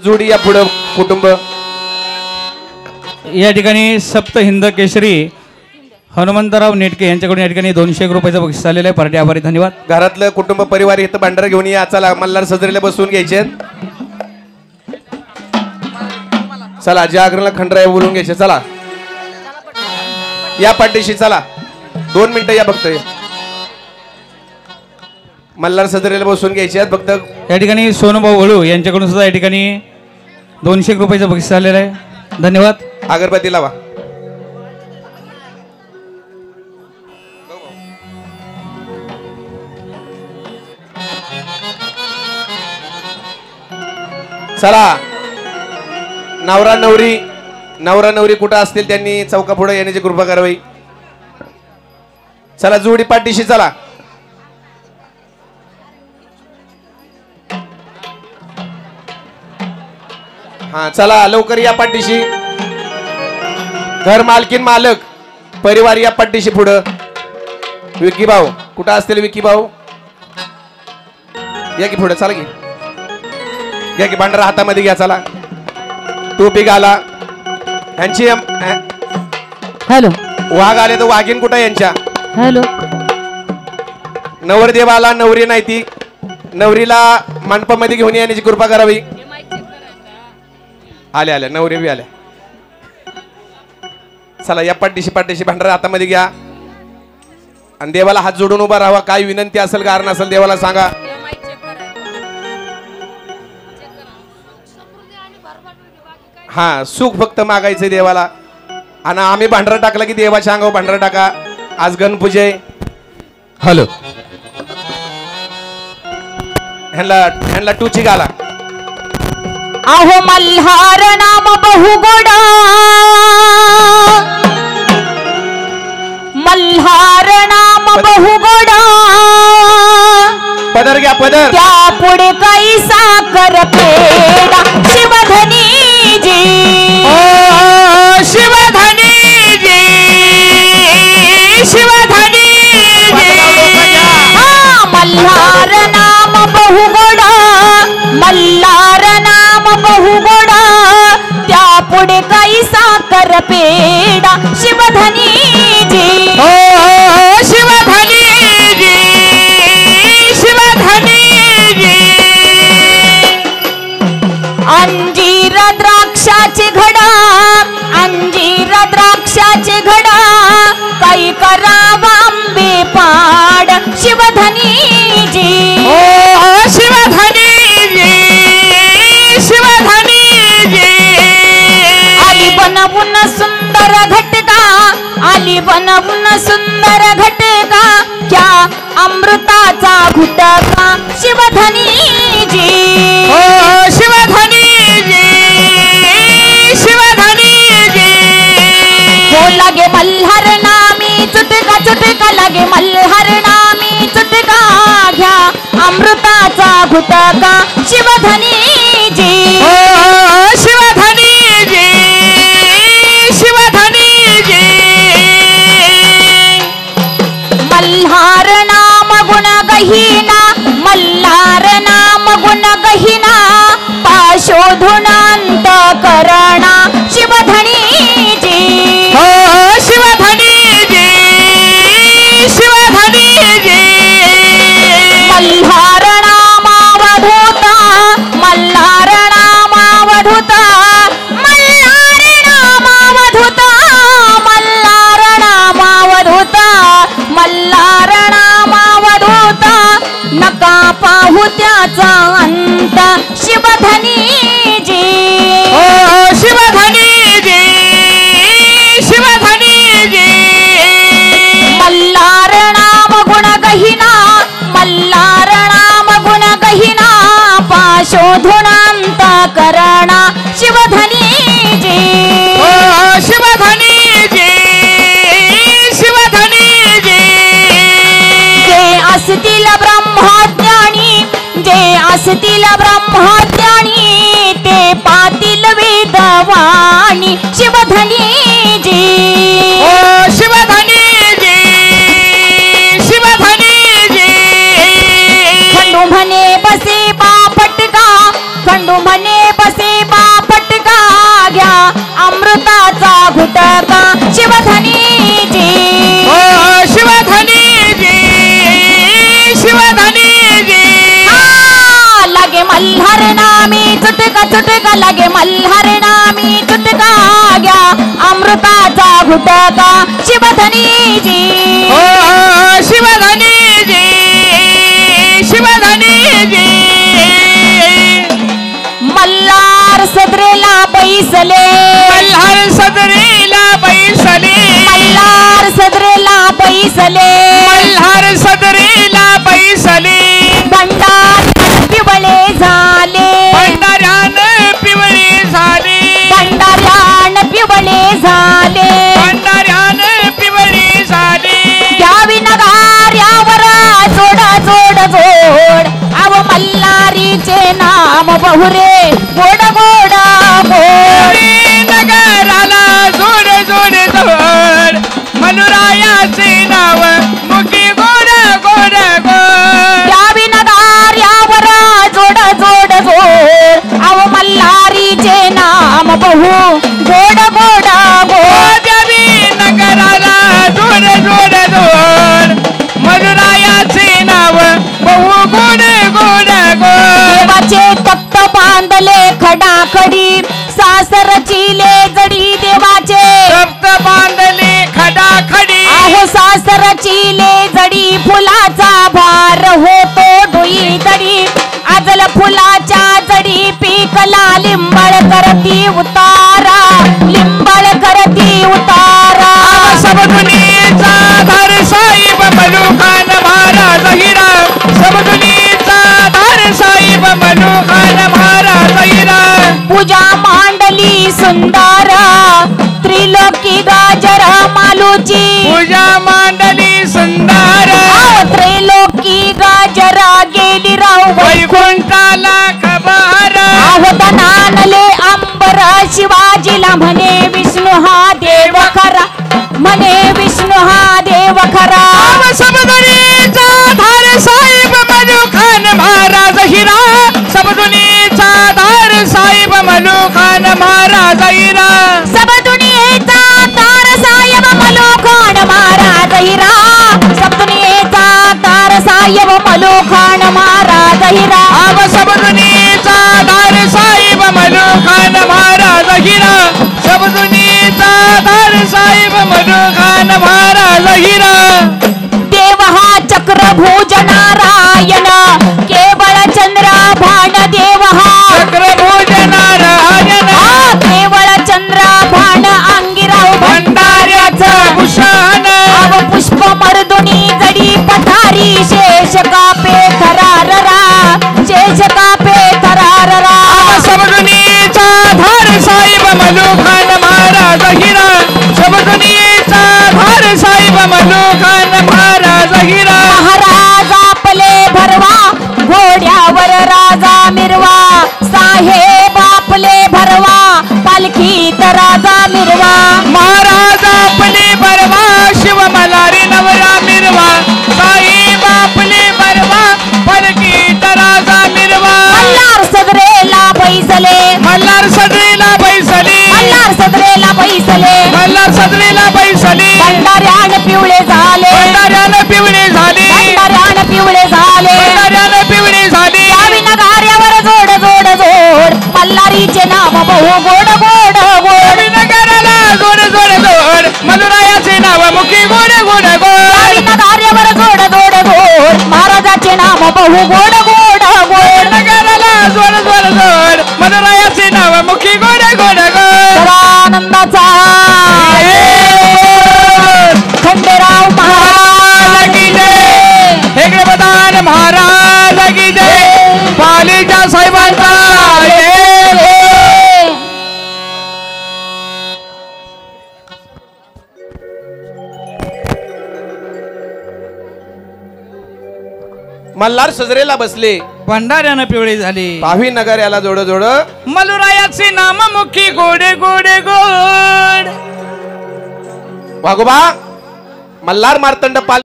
जोडी या पुढे कुटुंब या ठिकाणी सप्त हिंद केशरी हनुमंतराव नेटके यांच्याकडून या ठिकाणी 200 रुपयाचं बक्षीस आलेलं आहे. पार्टी आभारी, धन्यवाद. घरातलं कुटुंब परिवार इथं भांडारा घेऊन या. चला मल्हार सजरेला बसून घ्यायचे. चला जागरणला खंडराय बोलून घ्यायचे. चला या पाठीशी चला 2 मिनिटं या फक्त. मल्हार सजरेला बसून घ्यायचे फक्त. या ठिकाणी सोनूभाऊ वळू यांच्याकडून सुद्धा या ठिकाणी 200 रुपयाचं बक्षीस आलेलं आहे. धन्यवाद. अगरबत्ती लावा. चला नवरा नवरी कुठं असतील त्यांनी चौका पुढे येण्याची कृपा करावी. चला जोडी पाठीशी चला. हा चला लवकर या पाठीशी. घर मालकीन मालक परिवार या पाठीशी पुढं. विकी भाऊ कुठं असतील? विकी भाऊ या की पुढे. चला की घ्या की भांडारा हातामध्ये घ्या. चला टोपी घाला. यांची हॅलो वाघ आले तर वाघीन कुठं यांच्या? हॅलो नवरदेवाला नवरी नाही ती नवरीला मंडपामध्ये घेऊन येण्याची कृपा करावी. आल्या नवरी बी आल्या. चला या पाठीशी भांडारा हातामध्ये घ्या आणि देवाला हात जोडून उभा राहावा. काय विनंती असेल कारण असेल देवाला सांगा. हा सुख फक्त मागायचंय देवाला. आणि आम्ही भांडारा टाकला की देवाच्या अंगावर भांडारा टाका. आज गणपूजे. हॅलो ह्यांना टूची घाला. अहो मल्हार नाम बहुगोडा मल्हार नाम बहुगोडा पदर घ्या पदर. त्या पुढे काही साखर पेडा शिवधनी जी शिवधनी जी शिवधनी मल्हार नाम बहुगोडा मल्हार नाम बहुगोडा त्या पुढे काही साखर पेडा शिवधनी जी शिवधनी जी शिवधनी जी. अंजीर द्राक्षाचे घडा अंजीर द्राक्षाचे घडा काही करावा आंबे पाड शिवधनी जी शिवधनी जी शिवधनी जी. आली बनवून सुंदर घटका आली बनवून सुंदर घटका क्या अमृताचा घुटका शिवधनी जी शिवधनी जी शिवधनी जी. हो लागे मल्हार नामी चुटका चुटका लागे मल्हार नामी चुटका घ्या अमृताचा घुटका शिवधनी जी शिवधनी जी शिवधनी जी. मल्हार नाम गुण गहिना मल्हार नाम गुण गहिना पाशोधुनांत करणा शिवधनी जी शिवधनी जी शिवधनी जी. मल्हार नामावधूता मल्हार नामावधूता मल्हार नामावधूता मल्हार नामावधूता मल्हार नामावधूता नका पाहू त्याचा अंत शिवधनी जी शिवधनी जी शिवधनी जी. मल्हार नाम गुण गहिना मल्हार नाम गुण गहिना पाशोधुनांत करणा शिवधनी जी शिवधनी जी शिवधनी जी. जे असतील ब्रह्मज्ञानी जे असतील ब्रह्मज्ञानी ते पातील वेदवाणी शिवधनी जी शिवधनी जी शिवधनी जी. खंडू म्हणे बसे बापटका खंडू म्हणे बसे नामी चुटका चुटका लगे मल्हार नामी चुटका घ्या अमृताचा घुटका शिवधनी जी शिवधनी जी शिवधनी जी मल्हार सदरेला बैसले मल्हार सदरेला बैसले मल्हार सदरेला बैसले मल्हार सदरेला बैसले भंडाऱ्यान पिवळे झाले भंडाऱ्यान पिवळे झाले भंडाऱ्यान पिवळे झाले भंडाऱ्यान पिवळे झाले घ्यावी नगाऱ्यावर जोड जोड जोड अव मल्हारीचे नाम बहुरे गोड गोड गोड नगराला जोड जोड जोड मनुरायाचे नाव मुखी गोड गोड गोड घ्यावी नगाऱ्यावर जोड जोड जोड अव मल्हारीचे नाम बहु गोड गोड गोड द्यावी नगराला जोड जोड जोड मनुरायाचे नाव बहु गोड गोड गोड देवाचे तप्त बांधले खडाखडी सासरचिले जडी देवाचे सप्त बांधले खडाखडी आहो सासरचिले जडी फुलाचा भार होतो डोई दडी आजल फुलाच्या जडी पीकला लिंबळ करती उतारा लिंबळ करती उतारा सबदुनीचा धार साहेब मलुखान महाराज हिरा सबदुनीचा धार साहेब मलुखान महाराज हिरा पूजा मांडली सुंदर त्रिलोकी गाजर मालूची पूजा मांडली सुंदर त्रिलोकी गाजर गेली राव वैकुंठाला खबर आवतनानले अंबर शिवाजीला म्हणे विष्णू हा देव खरा म्हणे विष्णू हा देव खरा सबदुनीचा धार साहेब मलुखान महाराज हिरा सबदुनीचा धार साहेब मलुखान महाराज हिरा सब दुनियेचा तार साहेब मलोखान महाराज हिरा सब दुनियेचा तार साहेब मलोखान महाराज हिरा आव सबदुनीचा धार साहेब मलुखान महाराज हिरा सबदुनीचा धार साहेब मलुखान महाराज हिरा देव हा चक्रभुज नारायण केवळ चंद्र भाण देव हा चक्रभुज नारायण केवळ चंद्र भाण अंगिराव भंडाऱ्याचं भूषण अव पुष्प मर्दुनी जडी पठारी शेष कापे थराररा शेष कापे थराररा सबदुनीचा धार साहेब मलुखान महाराज हिरा सबदुनीचा धार साहेब मलुखान महाराज हिरा महाराज आपले भरवा घोड्यावर राजा मिरवा साहेब आपले भरवा पालखीत राजा मिरवा महाराज आपले बरवा शिव मलारी नवरा मिरवा साहेब आपले बरवा पलकीत राजा मिरवा मल्हार सदरेला बैसले मल्हार सदरेला बैसली मल्हार सदरेला बैसले मल्हार सदरेला बैसली भंडाऱ्यान पिवळे झाले भंडाऱ्यानं पिवळे झाली भंडाऱ्यान पिवळे झाले भंडाऱ्यानं पिवळे झाली यावी नगाऱ्यावर जोड जोड जोड मल्हारीचे नाम बहु गोड गोड गोड नगराला जोड जोड जोड मधुरायाचे नाव मुखी गोड गोड यावी गोड नगाऱ्यावर जोड जोड जोड महाराजाचे नाम बहु गोड गोड गोड नगराला जोड जोड जोड मधुरायाचे नाव मुखी गोड गोड गोड आनंदाचा खंडेराव महाराज की जय हेगडे प्रधान महाराज की जय पालीच्या साहेबांचा मल्हार सजरेला बसले भंडाऱ्यानं पिवळे झाले पावी नगर याला जोड जोड मलुरायाचे नाम मुखी गोड गोड गोड वाघोबा मल्हार मार्तंड पाल